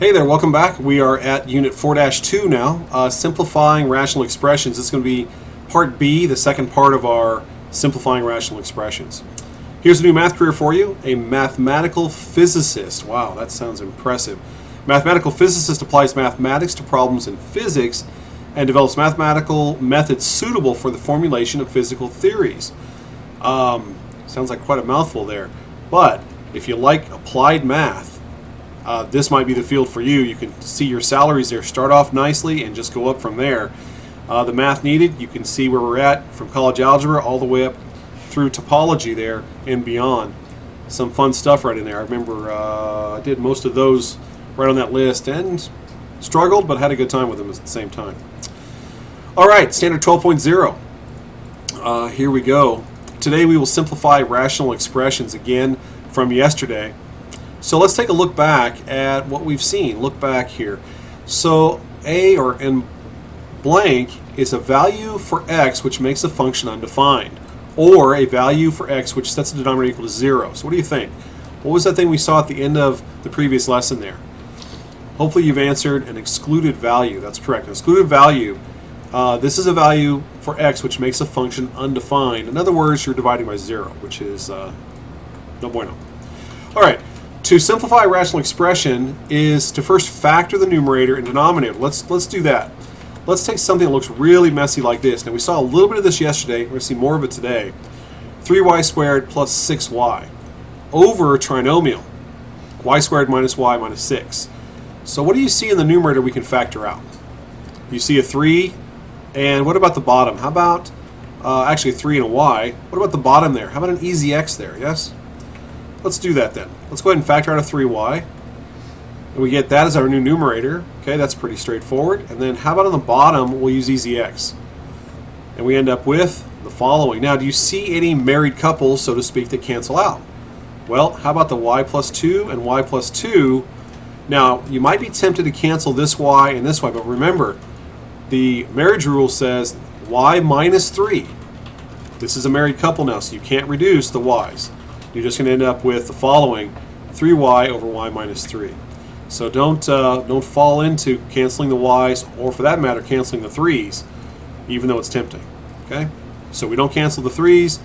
Hey there, welcome back. We are at Unit 4-2 now, simplifying rational expressions. This is going to be Part B, the second part of our simplifying rational expressions. Here's a new math career for you, a mathematical physicist. Wow, that sounds impressive. Mathematical physicist applies mathematics to problems in physics and develops mathematical methods suitable for the formulation of physical theories. Sounds like quite a mouthful there, but if you like applied math, this might be the field for you. You can see your salaries there start off nicely and just go up from there. The math needed, you can see where we're at from college algebra all the way up through topology there and beyond. Some fun stuff right in there. I remember I did most of those right on that list and struggled, but had a good time with them at the same time. All right, standard 12.0. Here we go. Today we will simplify rational expressions again from yesterday. So let's take a look back at what we've seen. Look back here. So A or in blank is a value for x which makes a function undefined, or a value for x which sets the denominator equal to 0. So what do you think? What was that thing we saw at the end of the previous lesson there? Hopefully you've answered an excluded value. That's correct. An excluded value, this is a value for x which makes a function undefined. In other words, you're dividing by 0, which is no bueno. All right. To simplify a rational expression is to first factor the numerator and denominator. Let's do that. Let's take something that looks really messy like this. Now we saw a little bit of this yesterday. We're going to see more of it today. 3y squared plus 6y over a trinomial. Y squared minus y minus 6. So what do you see in the numerator we can factor out? You see a 3, and what about the bottom? How about actually a 3 and a y? What about the bottom there? How about an easy x there? Yes? Let's do that then. Let's go ahead and factor out a 3y. And we get that as our new numerator. Okay, that's pretty straightforward. And then how about on the bottom, we'll use easy x. And we end up with the following. Now, do you see any married couples, so to speak, that cancel out? Well, how about the y plus 2 and y plus 2? Now, you might be tempted to cancel this y and this y, but remember, the marriage rule says y minus 3. This is a married couple now, so you can't reduce the y's. You're just going to end up with the following: 3y over y minus 3. So don't fall into canceling the y's, or for that matter, canceling the 3's, even though it's tempting. Okay? So we don't cancel the 3's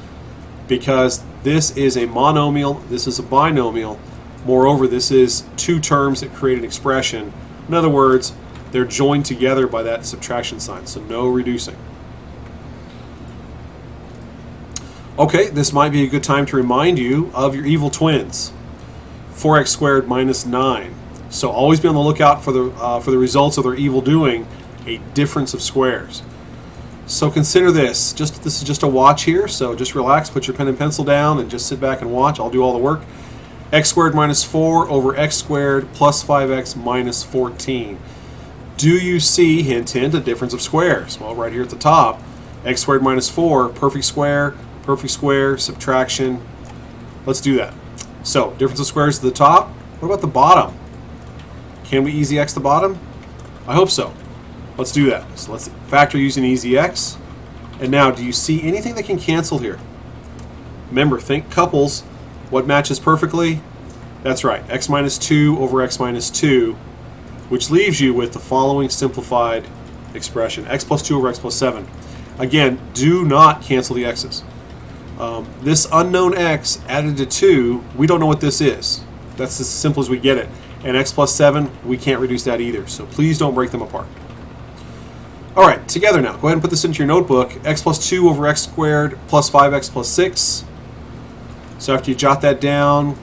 because this is a monomial, this is a binomial. Moreover, this is two terms that create an expression. In other words, they're joined together by that subtraction sign, so no reducing. Okay, this might be a good time to remind you of your evil twins. 4x squared minus 9. So always be on the lookout for the results of their evil doing, a difference of squares. So consider this. This is just a watch here, so just relax, put your pen and pencil down, and just sit back and watch. I'll do all the work. X squared minus 4 over x squared plus 5x minus 14. Do you see, hint, hint, a difference of squares? Well, right here at the top, x squared minus 4, perfect square, subtraction. Let's do that. So, difference of squares at the top. What about the bottom? Can we easy x the bottom? I hope so. Let's do that. So let's factor using easy x. And now, do you see anything that can cancel here? Remember, think couples. What matches perfectly? That's right, x minus 2 over x minus 2, which leaves you with the following simplified expression: x plus 2 over x plus 7. Again, do not cancel the x's. This unknown x added to 2, we don't know what this is. That's as simple as we get it. And x plus 7, we can't reduce that either. So please don't break them apart. All right, together now. Go ahead and put this into your notebook. X plus 2 over x squared plus 5x plus 6. So after you jot that down,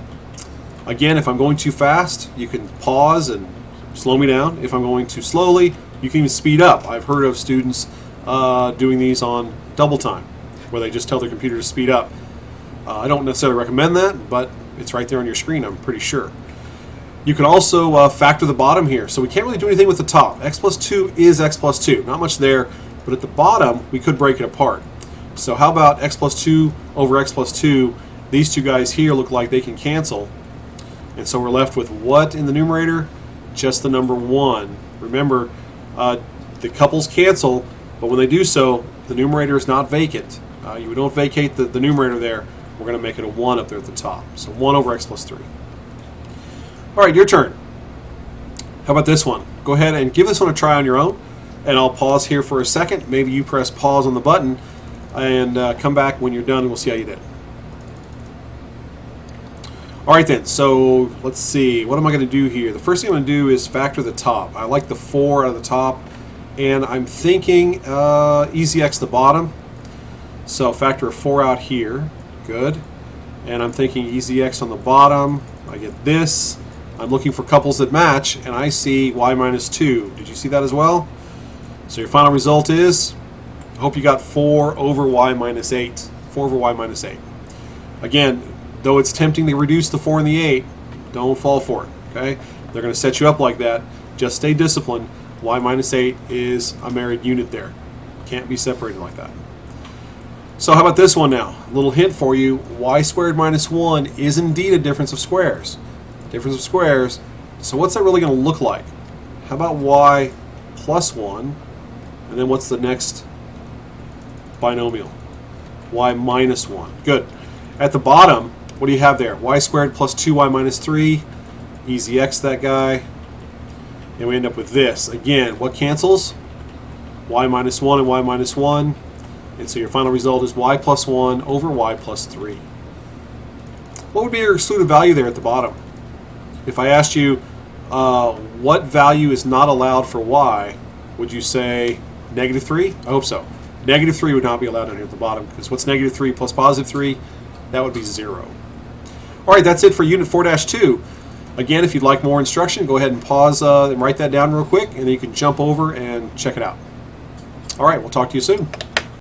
again, if I'm going too fast, you can pause and slow me down. If I'm going too slowly, you can even speed up. I've heard of students doing these on double time, where they just tell their computer to speed up. I don't necessarily recommend that, but it's right there on your screen, I'm pretty sure. You can also factor the bottom here. So we can't really do anything with the top. X plus 2 is x plus 2. Not much there, but at the bottom, we could break it apart. So how about x plus 2 over x plus 2? These two guys here look like they can cancel. And so we're left with what in the numerator? Just the number 1. Remember, the couples cancel, but when they do so, the numerator is not vacant. You don't vacate the numerator there. We're going to make it a 1 up there at the top. So 1 over x plus 3. All right, your turn. How about this one? Go ahead and give this one a try on your own, and I'll pause here for a second. Maybe you press pause on the button and come back when you're done, and we'll see how you did. All right then, so let's see. What am I going to do here? The first thing I'm going to do is factor the top. I like the 4 out of the top, and I'm thinking easy X the bottom. So factor a 4 out here. Good. And I'm thinking easy X on the bottom. I get this. I'm looking for couples that match, and I see y minus 2. Did you see that as well? So your final result is, I hope you got 4 over y minus 8. 4 over y minus 8. Again, though it's tempting to reduce the 4 and the 8, don't fall for it. Okay? They're going to set you up like that. Just stay disciplined. Y minus 8 is a married unit there. Can't be separated like that. So how about this one now? A little hint for you. Y squared minus 1 is indeed a difference of squares. Difference of squares. So what's that really going to look like? How about y plus 1? And then what's the next binomial? Y minus 1. Good. At the bottom, what do you have there? Y squared plus 2y minus 3. Easy X that guy. And we end up with this. Again, what cancels? Y minus 1 and y minus 1. And so your final result is y plus 1 over y plus 3. What would be your excluded value there at the bottom? If I asked you what value is not allowed for y, would you say negative 3? I hope so. Negative 3 would not be allowed down here at the bottom, because what's negative 3 plus positive 3? That would be 0. All right, that's it for Unit 4-2. Again, if you'd like more instruction, go ahead and pause and write that down real quick, and then you can jump over and check it out. All right, we'll talk to you soon.